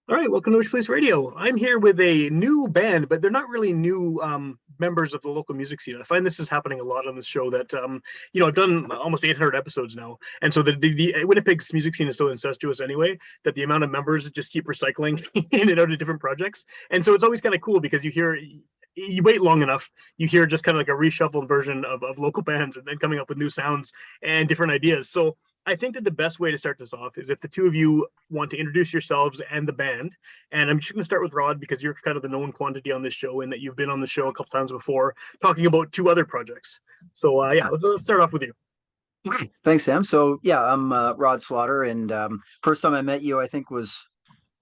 All right, welcome to Witchpolice Radio. I'm here with a new band, but they're not really new members of the local music scene. I find this is happening a lot on this show that, I've done almost 800 episodes now. And so the Winnipeg's music scene is so incestuous anyway that the amount of members just keep recycling in and out of different projects. And so it's always kind of cool because you wait long enough, you hear just kind of like a reshuffled version of local bands and then coming up with new sounds and different ideas. So I think that the best way to start this off is if the two of you want to introduce yourselves and the band. And I'm just going to start with Rod because you're kind of the known quantity on this show and that you've been on the show a couple times before talking about two other projects. So let's start off with you. Thanks, Sam. So yeah, I'm Rod Slaughter, and first time I met you, I think, was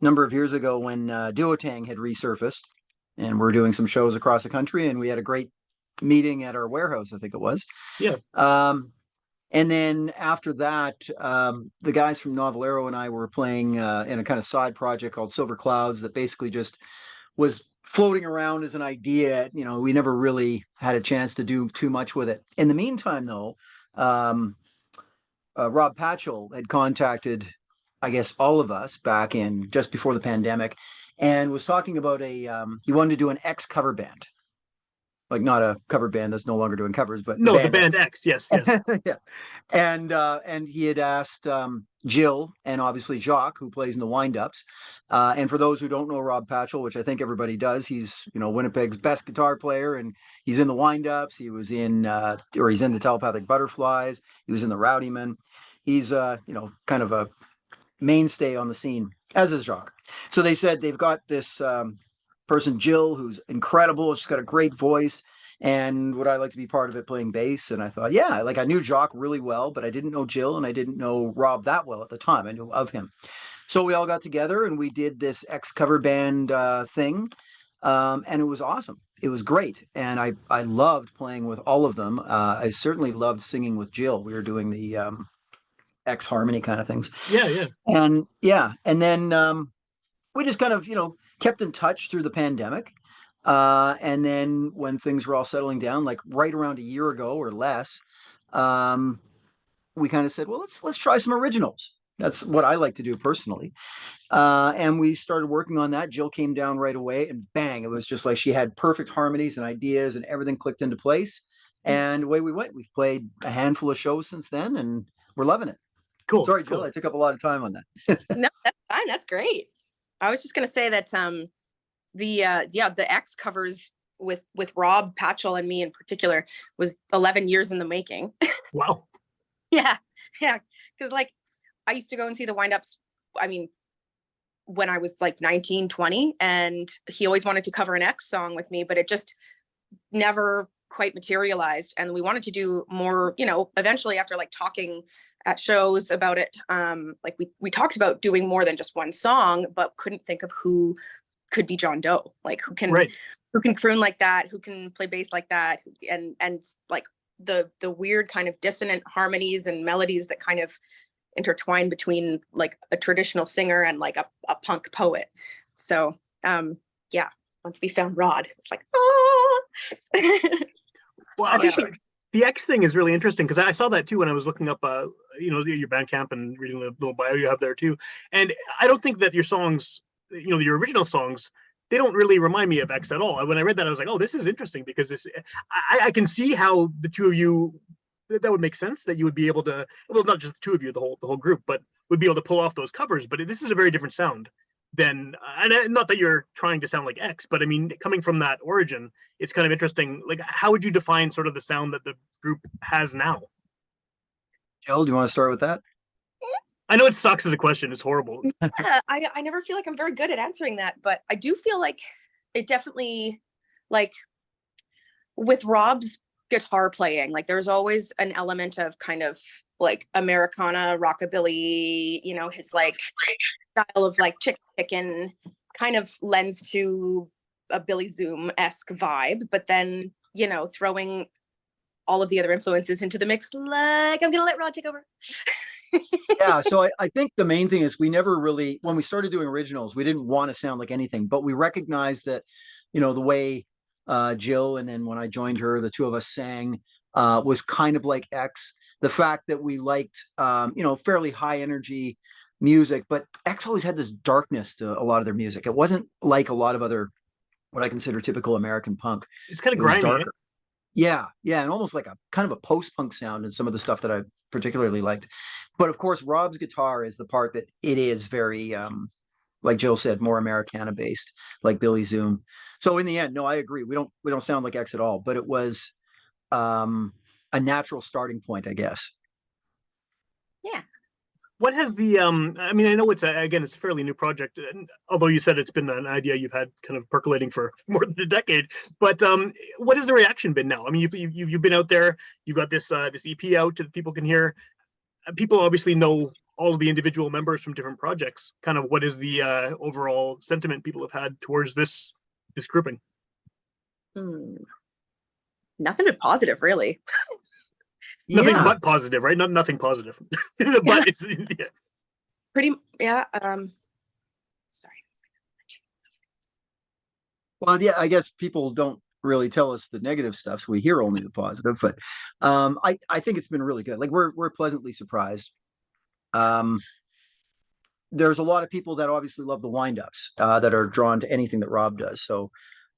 a number of years ago when Duotang had resurfaced, and we're doing some shows across the country, and we had a great meeting at our warehouse, I think it was. Yeah. And then after that, the guys from Novelero and I were playing in a kind of side project called Silver Clouds that basically just was floating around as an idea. We never really had a chance to do too much with it. In the meantime, though, Rob Patchell had contacted, I guess, all of us back in just before the pandemic, and was talking about he wanted to do an X cover band, like not a cover band that's no longer doing covers, but the band X. Yes. Yeah. And he had asked Jill and obviously Jacques, who plays in the Wind-Ups. And for those who don't know Rob Patchell, which I think everybody does, he's Winnipeg's best guitar player, and he's in the Wind-Ups. He's in the Telepathic Butterflies. He was in the Rowdymen. He's kind of a mainstay on the scene, as is Jacques. So they said they've got this person, Jill, who's incredible. She's got a great voice. And would I like to be part of it playing bass? And I thought, yeah, like I knew Jacques really well, but I didn't know Jill and I didn't know Rob that well at the time. I knew of him. So we all got together and we did this X cover band thing. And it was awesome. It was great. And I loved playing with all of them. I certainly loved singing with Jill. We were doing the X harmony kind of things. Yeah. And then we just kind of, kept in touch through the pandemic. And then when things were all settling down, like right around a year ago or less, we kind of said, well, let's try some originals. That's what I like to do personally. And we started working on that. Jill came down right away and bang, it was just like she had perfect harmonies and ideas and everything clicked into place. And away we went. We've played a handful of shows since then and we're loving it. Cool. Sorry, Jill, I took up a lot of time on that. No, that's fine. That's great. I was just going to say that the X covers with Rob Patchell and me in particular was 11 years in the making. Wow. Yeah. Because like I used to go and see the Wind-Ups. I mean, when I was like 19, 20, and he always wanted to cover an X song with me, but it just never quite materialized. And we wanted to do more, eventually after like talking at shows about it. Like we talked about doing more than just one song, but couldn't think of who could be John Doe, like who can croon like that, who can play bass like that, and like the weird kind of dissonant harmonies and melodies that kind of intertwine between like a traditional singer and like a punk poet. So once we found Rod, it's like well, I think the X thing is really interesting because I saw that too when I was looking up, your Bandcamp and reading the little bio you have there too. And I don't think that your songs, your original songs, they don't really remind me of X at all. When I read that, I was like, oh, this is interesting because I can see how the two of you, that would make sense that you would be able to, well, not just the two of you, the whole group, but would be able to pull off those covers. But this is a very different sound than, and not that you're trying to sound like X, but I mean, coming from that origin, it's kind of interesting. Like, how would you define sort of the sound that the group has now? Jill, do you want to start with that? I know it sucks as a question. It's horrible. Yeah, I never feel like I'm very good at answering that, but I do feel like it definitely, like with Rob's guitar playing, like there's always an element of kind of like Americana, rockabilly, his like style of like chicken kind of lends to a Billy Zoom-esque vibe, but then, throwing all of the other influences into the mix, like I'm gonna let Rod take over. Yeah, so I think the main thing is we never really, when we started doing originals, we didn't want to sound like anything, but we recognized that, the way Jill and then when I joined her, the two of us sang was kind of like X. The fact that we liked, fairly high energy music, but X always had this darkness to a lot of their music. It wasn't like a lot of other what I consider typical American punk. It's kind of It was grimy, eh? darker. Yeah, yeah, and almost like a kind of a post-punk sound in some of the stuff that I particularly liked. But of course, Rob's guitar is the part that it is very like Jill said, more Americana based, like Billy Zoom. So in the end, no, I agree. We don't sound like X at all, but it was a natural starting point, I guess. Yeah. What has the I mean, I know it's again, it's a fairly new project, and although you said it's been an idea you've had kind of percolating for more than a decade, but what has the reaction been now? I mean, you've been out there, you've got this EP out that people can hear. People obviously know all of the individual members from different projects. Kind of what is the overall sentiment people have had towards this grouping? Nothing but positive, really. Nothing Yeah. but positive, right? Nothing positive. But it's yeah. Pretty, yeah. Sorry. Well, yeah, I guess people don't really tell us the negative stuff, so we hear only the positive. But I think it's been really good. Like we're pleasantly surprised. There's a lot of people that obviously love the wind-ups that are drawn to anything that Rob does. So,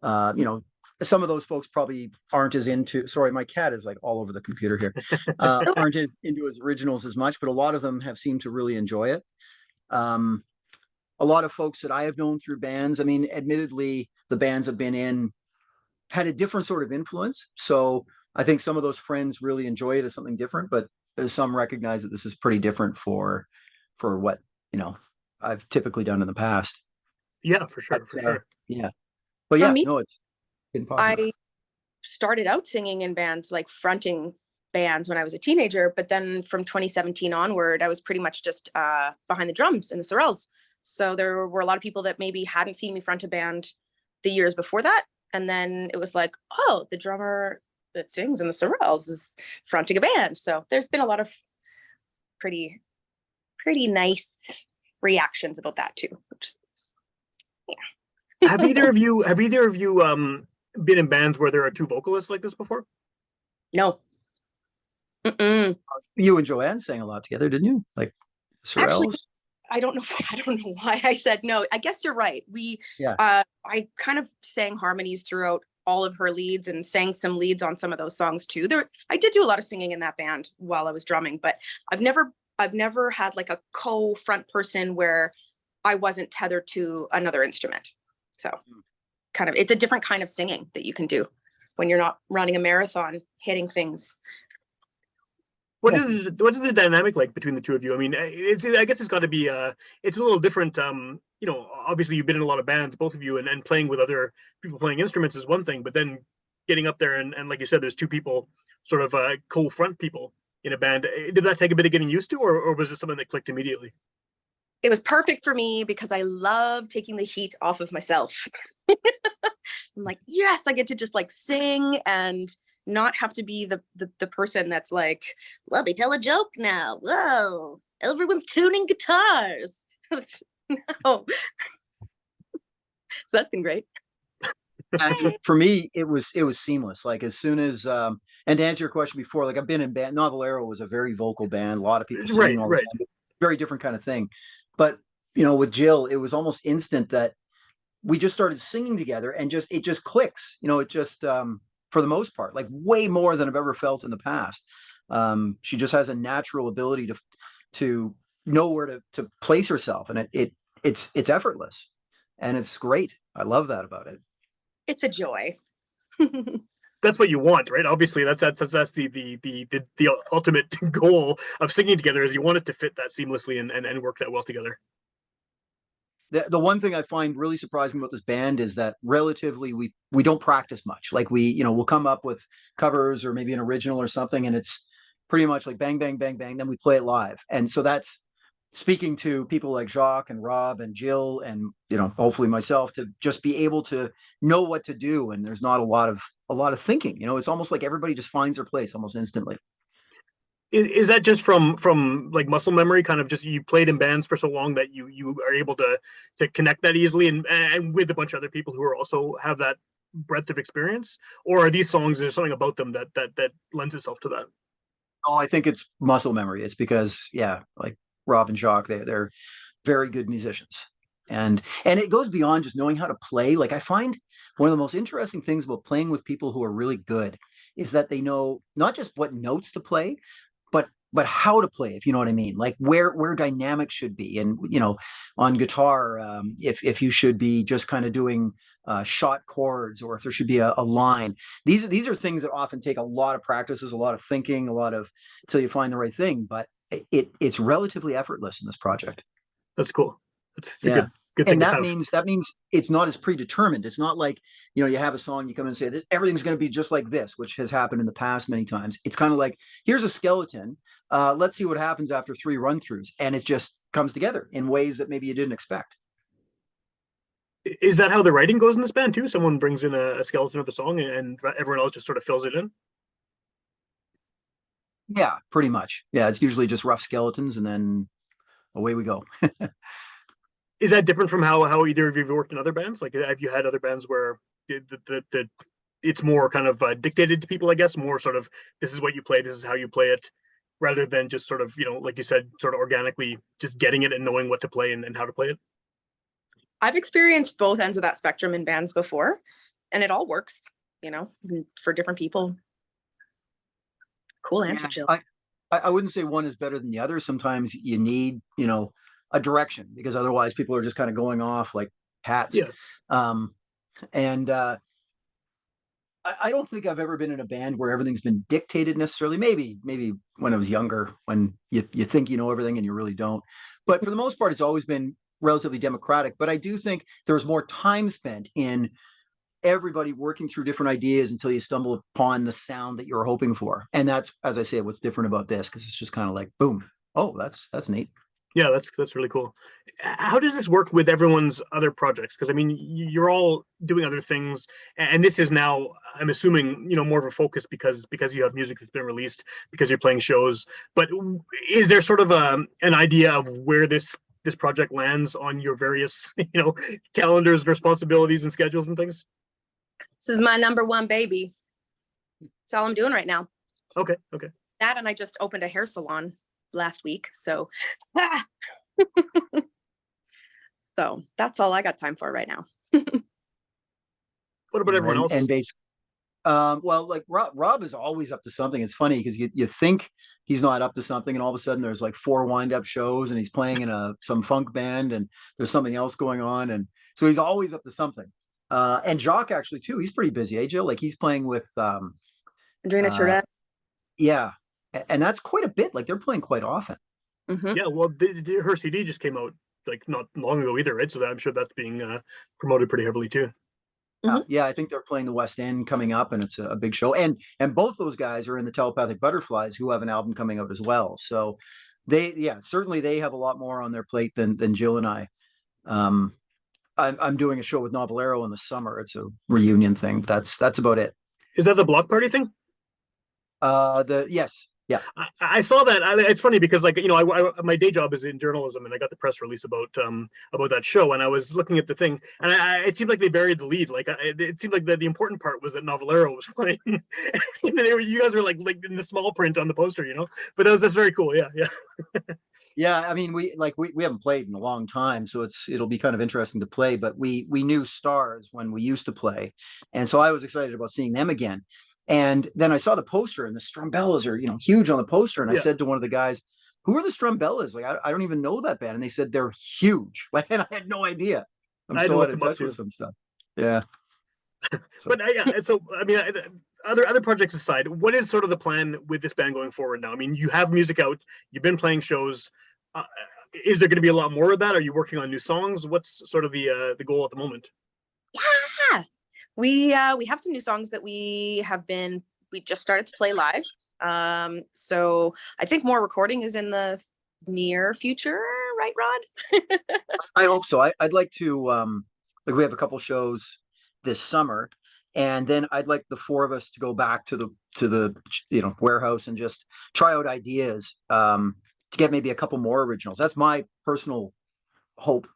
you know, some of those folks probably aren't as into. Sorry, my cat is like all over the computer here. Aren't as into his originals as much, but a lot of them have seemed to really enjoy it. A lot of folks that I have known through bands. I mean, admittedly, the bands I've been in had a different sort of influence. So I think some of those friends really enjoy it as something different, but some recognize that this is pretty different for what, you know, I've typically done in the past. Yeah, for sure, But, for sure. yeah. But For yeah, me, no, it's been positive. I started out singing in bands, like fronting bands when I was a teenager, but then from 2017 onward, I was pretty much just behind the drums in the Sorels. So there were a lot of people that maybe hadn't seen me front a band the years before that. And then it was like, oh, the drummer that sings in the Sorels is fronting a band. So there's been a lot of pretty nice reactions about that too. Which is, yeah. Have either of you been in bands where there are two vocalists like this before? No. Mm-mm. You and Joanne sang a lot together, didn't you? Like Sorels? Actually, I don't know why I said no. I guess you're right. I kind of sang harmonies throughout all of her leads and sang some leads on some of those songs too. I did do a lot of singing in that band while I was drumming, but I've never had like a co-front person where I wasn't tethered to another instrument. So kind of, it's a different kind of singing that you can do when you're not running a marathon, hitting things. What is the dynamic like between the two of you? I mean, I guess it's got to be it's a little different. You know, obviously you've been in a lot of bands, both of you, and playing with other people playing instruments is one thing, but then getting up there and like you said, there's two people, sort of co-front people in a band. Did that take a bit of getting used to, or was it something that clicked immediately? It was perfect for me because I love taking the heat off of myself. I'm like, yes, I get to just like sing and not have to be the person that's like, let me tell a joke now. Whoa, everyone's tuning guitars. No. So that's been great. For me, it was seamless. Like as soon as and to answer your question before, like I've been in band. Novelero was a very vocal band. A lot of people singing all the time. Very different kind of thing. But you know, with Jill, it was almost instant that we just started singing together, and it just clicks. You know, it just for the most part, like way more than I've ever felt in the past. She just has a natural ability to know where to place herself, and it's effortless, and it's great. I love that about it. It's a joy. That's what you want, right? Obviously, that's the ultimate goal of singing together, is you want it to fit that seamlessly and work that well together. The one thing I find really surprising about this band is that relatively we don't practice much. Like we'll come up with covers or maybe an original or something, and it's pretty much like bang, bang, bang, bang. Then we play it live. And so that's speaking to people like Jacques and Rob and Jill and, you know, hopefully myself, to just be able to know what to do. And there's not a lot of thinking, you know, it's almost like everybody just finds their place almost instantly. Is that just from like muscle memory, kind of just you played in bands for so long that you are able to connect that easily and with a bunch of other people who are also have that breadth of experience? Or are these songs, there's something about them that lends itself to that? Oh, I think it's muscle memory. It's because, yeah, like Rob and Jacques, they're very good musicians. And it goes beyond just knowing how to play. Like, I find one of the most interesting things about playing with people who are really good is that they know not just what notes to play, but how to play, if you know what I mean, like where dynamics should be. And, you know, on guitar, if you should be just kind of doing shot chords, or if there should be a line. These are things that often take a lot of practices, a lot of thinking, a lot of, till you find the right thing. But it's relatively effortless in this project. That's cool. It's a Yeah. good thing And to that have. means it's not as predetermined. It's not like, you know, you have a song, you come in and say this, everything's going to be just like this, which has happened in the past many times. It's kind of like, here's a skeleton. Let's see what happens after 3 run-throughs, and it just comes together in ways that maybe you didn't expect. Is that how the writing goes in this band too? Someone brings in a skeleton of the song, and everyone else just sort of fills it in. Yeah, pretty much. Yeah, it's usually just rough skeletons, and then away we go. Is that different from how either of you have worked in other bands? Like, have you had other bands where it's more kind of dictated to people, I guess, more sort of, this is what you play, this is how you play it, rather than just sort of, you know, like you said, sort of organically just getting it and knowing what to play and how to play it? I've experienced both ends of that spectrum in bands before, and it all works, you know, for different people. Cool answer, Jill. I wouldn't say one is better than the other. Sometimes you need, you know, a direction, because otherwise people are just kind of going off like hats. Yeah. And I don't think I've ever been in a band where everything's been dictated necessarily. Maybe when I was younger, when you think you know everything and you really don't. But for the most part, it's always been relatively democratic. But I do think there was more time spent in everybody working through different ideas until you stumble upon the sound that you're hoping for. And that's, as I say, what's different about this, because it's just kind of like, boom, oh, that's neat. Yeah, that's really cool. How does this work with everyone's other projects? Because I mean, you're all doing other things, and this is now, I'm assuming, you know, more of a focus because you have music that's been released, because you're playing shows. But is there sort of an idea of where this project lands on your various, you know, calendars, responsibilities, and schedules and things? This is my number one baby. That's all I'm doing right now. Okay. That, and I just opened a hair salon last week, so so that's all I got time for right now. What about everyone else? And basically, well, like Rob is always up to something. It's funny because you think he's not up to something, and all of a sudden there's like 4 wind-up shows, and he's playing in some funk band, and there's something else going on, and so he's always up to something. And Jacques actually too, he's pretty busy, eh, Jill? Like, he's playing with Adrena Tourette. Yeah, and that's quite a bit. Like, they're playing quite often. Mm-hmm. Yeah, well, her CD just came out like not long ago either, right? So I'm sure that's being promoted pretty heavily too. Mm-hmm. Yeah, I think they're playing the West End coming up, and it's a big show. And both those guys are in the Telepathic Butterflies, who have an album coming out as well. So certainly they have a lot more on their plate than Jill and I. I'm doing a show with Novelero in the summer. It's a reunion thing. That's about it. Is that the Block Party thing? Yes. Yeah. I saw that. It's funny because, like, you know, my day job is in journalism, and I got the press release about that show, and I was looking at the thing, and it seemed like they buried the lead. Like, it seemed like the important part was that Novelero was playing. You guys were like in the small print on the poster, you know. But that's very cool. Yeah. Yeah, I mean, we haven't played in a long time, so it'll be kind of interesting to play. But we knew Stars when we used to play, and so I was excited about seeing them again. And then I saw the poster, and the Strumbellas are, you know, huge on the poster. And I said to one of the guys, "Who are the Strumbellas? Like, I don't even know that band." And they said they're huge. Like, and I had no idea. I'm so out of touch with some stuff. Yeah. But yeah, so I mean, other projects aside, what is sort of the plan with this band going forward now? I mean, you have music out, you've been playing shows. Is there going to be a lot more of that? Are you working on new songs? What's sort of the goal at the moment? Yeah, we have some new songs that we just started to play live. So I think more recording is in the near future, right, Rod? I hope so. I'd like to like, we have a couple shows this summer, and then I'd like the 4 of us to go back to the you know, warehouse and just try out ideas to get maybe a couple more originals. That's my personal hope.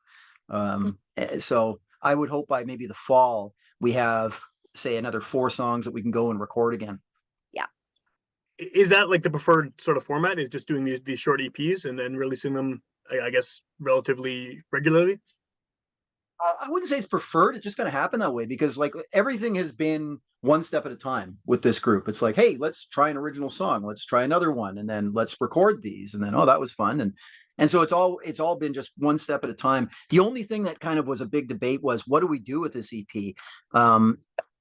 So I would hope by maybe the fall we have, say, another 4 songs that we can go and record again. Yeah. Is that like the preferred sort of format, is just doing these short EPs and then releasing them I guess, relatively regularly? I wouldn't say it's preferred. It just kind of happened that way because like everything has been one step at a time with this group. It's like, hey, let's try an original song, let's try another one, and then let's record these, and then oh, that was fun, and so it's all been just one step at a time. The only thing that kind of was a big debate was what do we do with this EP? Do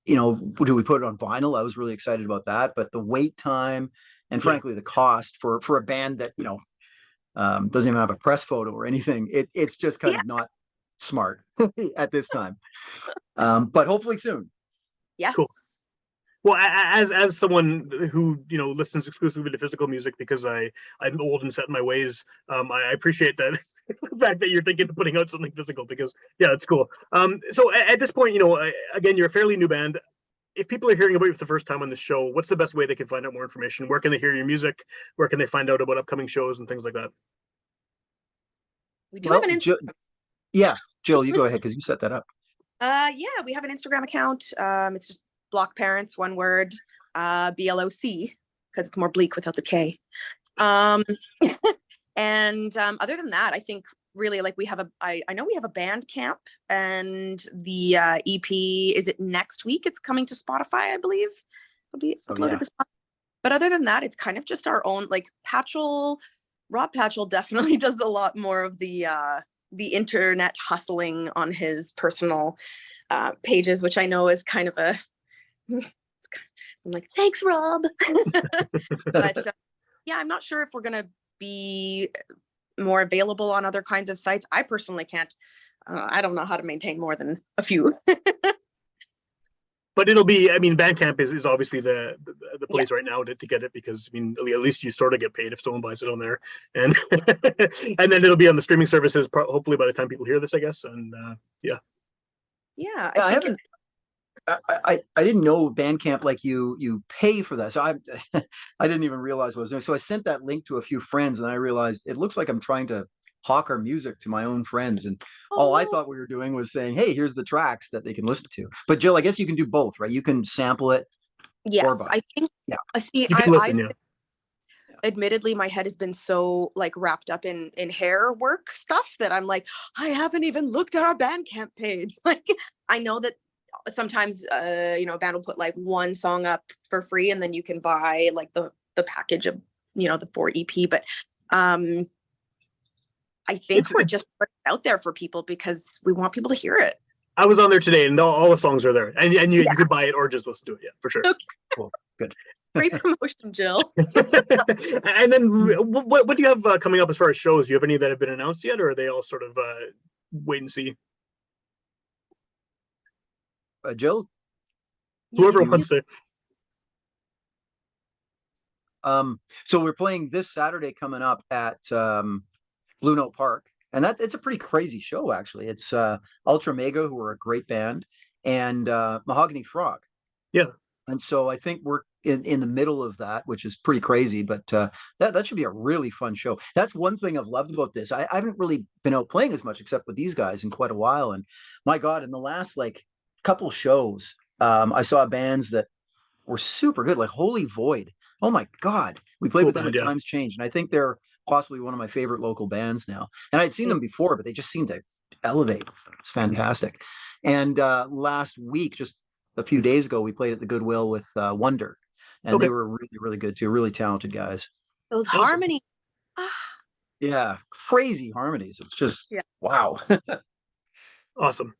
we put it on vinyl? I was really excited about that, but the wait time and frankly the cost for a band that doesn't even have a press photo or anything, it's just kind of not smart at this time. But hopefully soon. Yes. Cool. Well, as someone who listens exclusively to physical music because I'm old and set in my ways, I appreciate that the fact that you're thinking of putting out something physical because it's cool. So at this point, again, you're a fairly new band. If people are hearing about you for the first time on the show, what's the best way they can find out more information? Where can they hear your music? Where can they find out about upcoming shows and things like that? We do have an Instagram. Yeah, Jill, you go ahead because you set that up. Yeah, we have an Instagram account. It's just Bloc Parents, one word, BLOC, because it's more bleak without the K. And other than that, I think really like I know we have a band camp, and the EP, is it next week? It's coming to Spotify, I believe. It'll be uploaded to Spotify. But other than that, it's kind of just our own, like Rob Patchell definitely does a lot more of the internet hustling on his personal pages, which I know is kind of I'm like, thanks, Rob. But I'm not sure if we're going to be more available on other kinds of sites. I personally can't. I don't know how to maintain more than a few. But it'll be, Bandcamp is obviously the place right now to get it because, at least you sort of get paid if someone buys it on there. And and then it'll be on the streaming services, hopefully by the time people hear this, I guess. And Yeah, I haven't. I didn't know Bandcamp like you pay for that, so I didn't even realize what I was doing. So I sent that link to a few friends, and I realized it looks like I'm trying to hawk our music to my own friends, and all I thought we were doing was saying, hey, here's the tracks that they can listen to. But Jill, I guess you can do both, right? You can sample it. Yes, I think. Yeah, see, you can listen. Admittedly, my head has been so like wrapped up in hair work stuff that I'm like, I haven't even looked at our Bandcamp page. Like, I know that sometimes a band will put like one song up for free, and then you can buy like the package of the 4 EP. But I think we're just putting it out there for people because we want people to hear it. I was on there today, and all the songs are there, and you could buy it or just listen to it. Yeah, for sure. Okay. Cool. Good. Great promotion, Jill. And then what do you have coming up as far as shows? Do you have any that have been announced yet, or are they all sort of wait and see? Jill? Whoever wants to. So we're playing this Saturday coming up at Blue Note Park, and it's a pretty crazy show actually. It's Ultra Mega, who are a great band, and Mahogany Frog. Yeah. And so I think we're in the middle of that, which is pretty crazy, but that should be a really fun show. That's one thing I've loved about this. I haven't really been out playing as much except with these guys in quite a while, and my God, in the last like couple shows, I saw bands that were super good, like Holy Void. Oh my God, we played with them at Times Change, and I think they're possibly one of my favorite local bands now. And I'd seen them before, but they just seem to elevate. It's fantastic. And last week, just a few days ago, we played at the Goodwill with Wonder, and they were really, really good too. Really talented guys. Those harmonies. Yeah, crazy harmonies. It's just wow. Awesome.